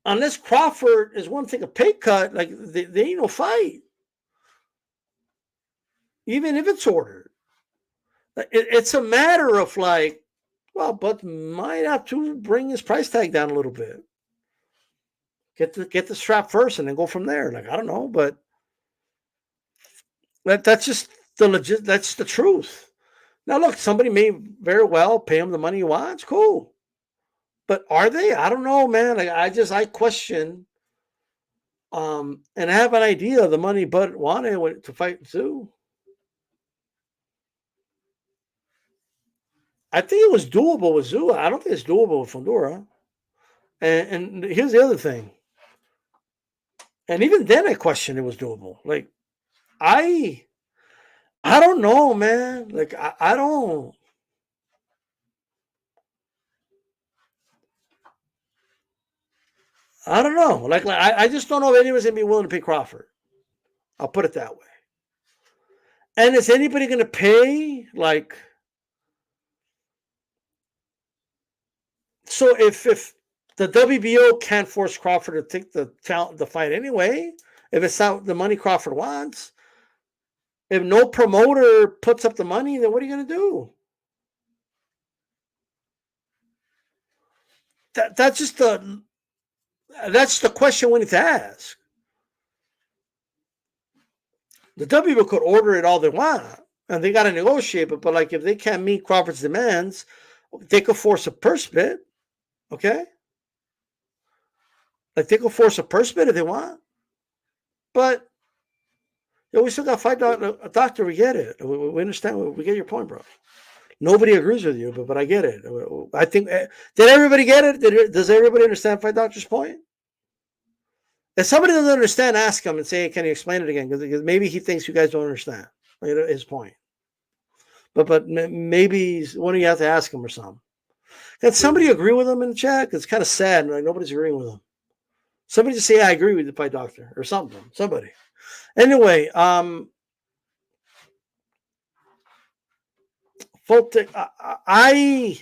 Speaker 4: unless Crawford is one thing a pay cut, like, they ain't no fight. Even if it's ordered. It's a matter of like, well, Bud might have to bring his price tag down a little bit. Get the strap first and then go from there. Like, I don't know, but that's just that's the truth. Now look, somebody may very well pay him the money he wants, cool. But are they? I don't know, man. Like, I question and I have an idea of the money Bud wanted to fight Tszyu. I think it was doable with Tszyu. I don't think it's doable with Fundora. And here's the other thing. And even then, I question it was doable. Like, I don't know, man. Like, I don't. I don't know. Like I just don't know if anyone's gonna be willing to pay Crawford. I'll put it that way. And is anybody gonna pay like? So if the WBO can't force Crawford to take the fight anyway, if it's not the money Crawford wants, if no promoter puts up the money, then what are you going to do? That's the question we need to ask. The WBO could order it all they want, and they got to negotiate it. But like, if they can't meet Crawford's demands, they could force a purse bid. Okay, like they could force a purse bid if they want. But we still got $5. Doctor, we get it. We understand. We get your point, bro. Nobody agrees with you, but I get it. I think, did everybody get it? Does everybody understand $5's point? If somebody doesn't understand, ask him and say, hey, can you explain it again? Because maybe he thinks you guys don't understand his point. But maybe one of you have to ask him or something. Can somebody agree with him in the chat? It's kind of sad. Like, nobody's agreeing with him. Somebody just say, I agree with the fight doctor or something. Somebody. Anyway, both. I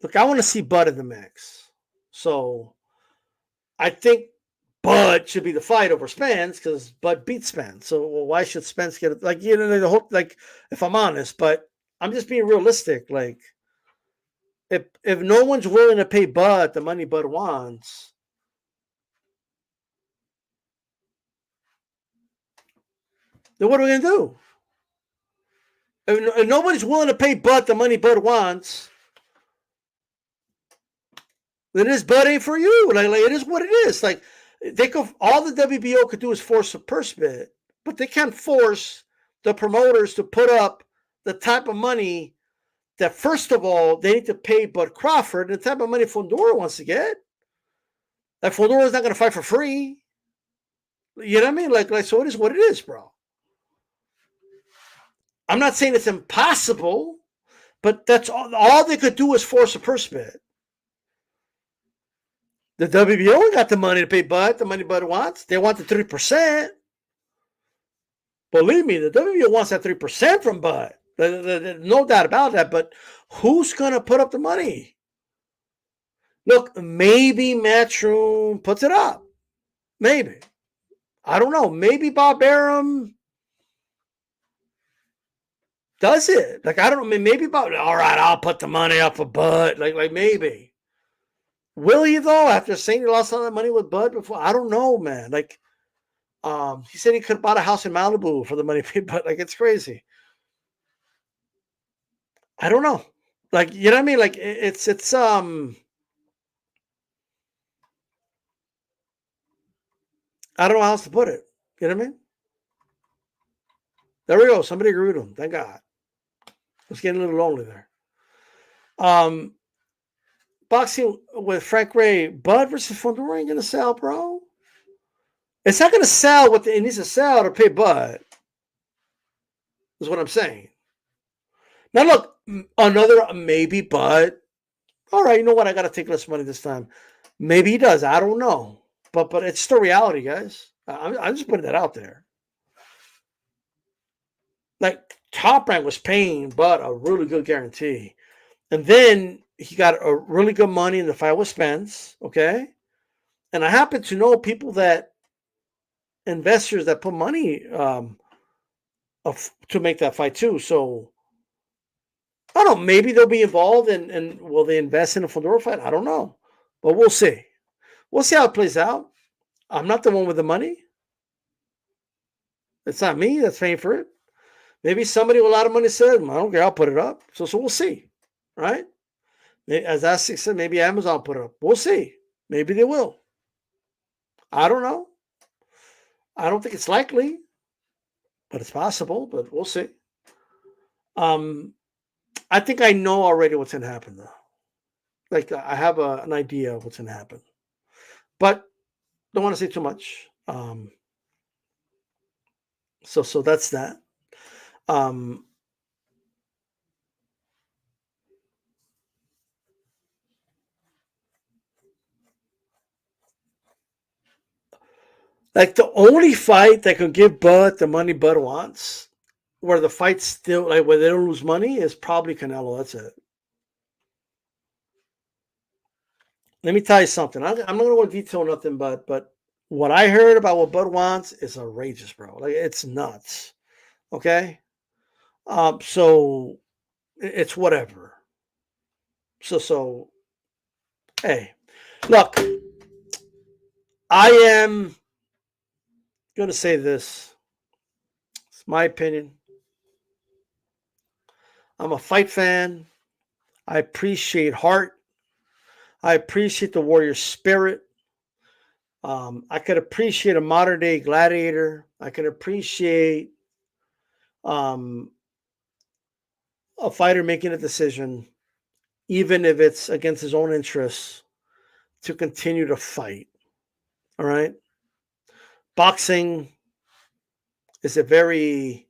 Speaker 4: look. I want to see Bud in the mix, so I think Bud should be the fight over Spence because Bud beat Spence. So why should Spence get it? Like, you know, the whole, like, if I'm honest, but I'm just being realistic. Like, if no one's willing to pay Bud the money Bud wants, then what are we gonna do? If nobody's willing to pay Bud the money Bud wants, then this Bud ain't for you. Like it is what it is. Like, they could, all the WBO could do is force a purse bid, but they can't force the promoters to put up the type of money that, first of all, they need to pay Bud Crawford, and the type of money Fundora wants to get. Like, Fundora's not going to fight for free. You know what I mean? Like, so it is what it is, bro. I'm not saying it's impossible, but that's all they could do is force a purse bid. The WBO got the money to pay Bud, the money Bud wants. They want the 3%. Believe me, the WBO wants that 3% from Bud. No doubt about that. But who's going to put up the money? Look, maybe Matchroom puts it up. Maybe. I don't know. Maybe Bob Arum does it. Like, I don't know. Maybe Bob, all right, I'll put the money up for Bud. Like maybe. Will he, though, after saying he lost all that money with Bud before? I don't know, man. Like, he said he could have bought a house in Malibu for the money paid, but like, it's crazy. I don't know. Like, you know what I mean? Like, it's I don't know how else to put it. You know what I mean? There we go. Somebody agreed with him. Thank God. It's getting a little lonely there. Boxing with Frank Ray, Bud versus Fundora ain't gonna sell, bro. It's not gonna sell what it needs to sell to pay Bud. Is what I'm saying. Now look, another maybe Bud. All right, you know what? I gotta take less money this time. Maybe he does. I don't know, but it's still reality, guys. I'm just putting that out there. Like, Top Rank was paying Bud a really good guarantee, and then he got a really good money in the fight with Spence, okay? And I happen to know people investors that put money to make that fight too. So, I don't know, maybe they'll be involved and will they invest in a Fundora fight? I don't know. But we'll see. We'll see how it plays out. I'm not the one with the money. It's not me that's paying for it. Maybe somebody with a lot of money said, I don't care, I'll put it up. So we'll see, right? As I said, maybe Amazon put it up. We'll see. Maybe they will. I don't know. I don't think it's likely, but it's possible, but we'll see. I think I know already what's going to happen, though. Like, I have an idea of what's going to happen. But don't want to say too much. So that's that. Like, the only fight that could give Bud the money Bud wants, where the fight's still, like, where they don't lose money, is probably Canelo. That's it. Let me tell you something. I'm not going to go into detail nothing, but what I heard about what Bud wants is outrageous, bro. Like, it's nuts. Okay? So it's whatever. So hey, look, I am going to say this. It's my opinion. I'm a fight fan. I appreciate heart. I appreciate the warrior spirit. I could appreciate a modern day gladiator. I could appreciate a fighter making a decision, even if it's against his own interests, to continue to fight. All right. Boxing is a very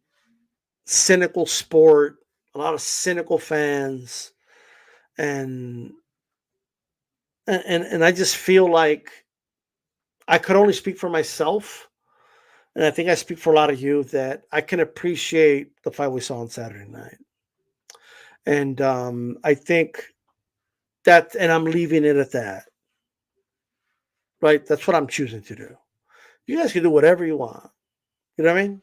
Speaker 4: cynical sport, a lot of cynical fans, and I just feel like I could only speak for myself, and I think I speak for a lot of you, that I can appreciate the fight we saw on Saturday night. And I think that, and I'm leaving it at that. Right? That's what I'm choosing to do. You guys can do whatever you want. You know what I mean?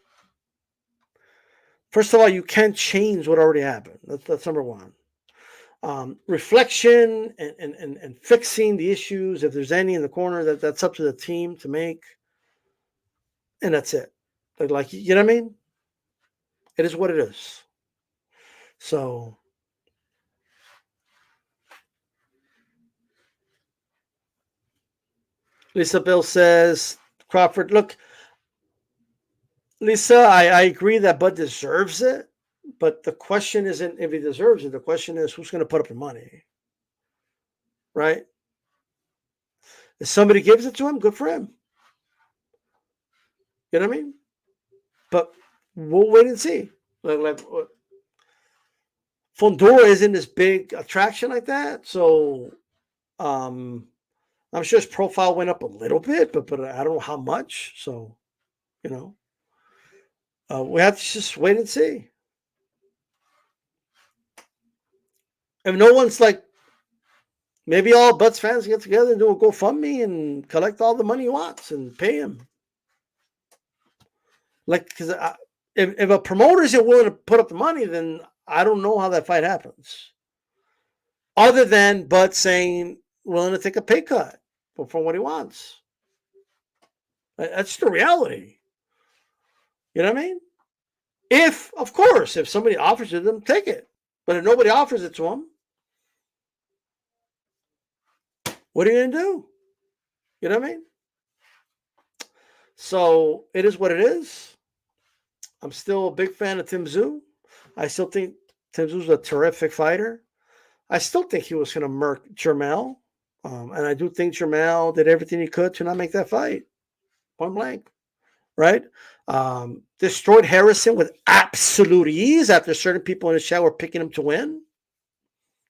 Speaker 4: First of all, you can't change what already happened. That's number one. Reflection and fixing the issues, if there's any in the corner, that's up to the team to make. And that's it. Like, you know what I mean? It is what it is. So Lisa Bill says, Crawford, look, Lisa, I agree that Bud deserves it, but the question isn't if he deserves it. The question is who's going to put up the money, right? If somebody gives it to him, good for him. You know what I mean? But we'll wait and see. Like Fundora isn't this big attraction like that, so I'm sure his profile went up a little bit, but I don't know how much. So, you know, we have to just wait and see. If no one's like, maybe all Butts fans get together and do a GoFundMe and collect all the money he wants and pay him. Like, because if a promoter isn't willing to put up the money, then I don't know how that fight happens. Other than Bud saying willing to take a pay cut for what he wants. That's the reality. You know what I mean? If, of course, if somebody offers it to them, take it. But if nobody offers it to him, what are you going to do? You know what I mean? So it is what it is. I'm still a big fan of Tszyu. I still think Tszyu's a terrific fighter. I still think he was going to murk Jermell. And I do think Jermell did everything he could to not make that fight. Point blank. Right? Destroyed Harrison with absolute ease after certain people in the chat were picking him to win.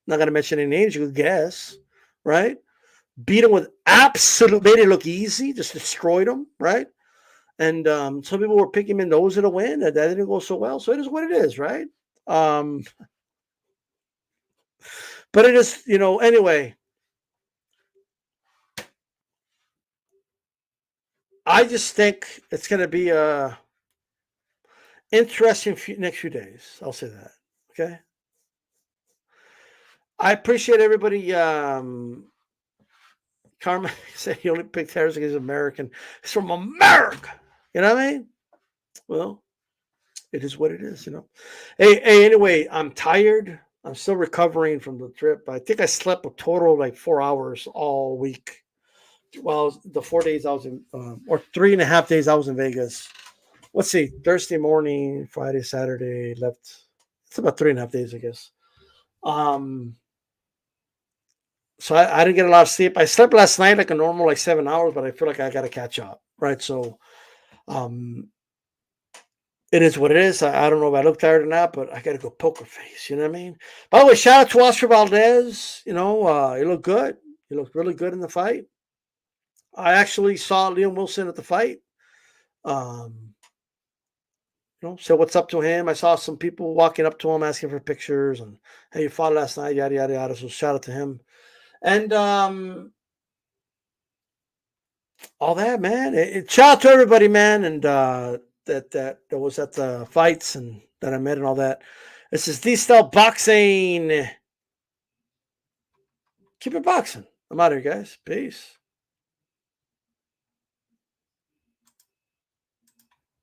Speaker 4: Not going to mention any names, you could guess. Right? Beat him with absolute, made it look easy, just destroyed him. Right? And some people were picking him in those to win. That didn't go so well. So it is what it is, right? But it is, you know, anyway. I just think it's going to be a interesting next few days. I'll say that. Okay. I appreciate everybody. Carmen said he only picked Harrison because he's American. He's from America. You know what I mean? Well, it is what it is, you know. Hey, anyway, I'm tired. I'm still recovering from the trip. I think I slept a total of like 4 hours all week. Well, the 4 days I was in, or 3.5 days I was in Vegas. Let's see, Thursday morning, Friday, Saturday, left. It's about 3.5 days, I guess. So I didn't get a lot of sleep. I slept last night like a normal, like 7 hours, but I feel like I got to catch up, right? So, it is what it is. I don't know if I look tired or not, but I got to go poker face. You know what I mean? By the way, shout out to Oscar Valdez. You know, he looked good. He looked really good in the fight. I actually saw Liam Wilson at the fight. You know, said what's up to him. I saw some people walking up to him asking for pictures and, hey, you fought last night, yada, yada, yada. So shout out to him. And all that, man. Shout out to everybody, man. And that was at the fights and that I met and all that. This is D-Style Boxing. Keep it boxing. I'm out of here, guys. Peace.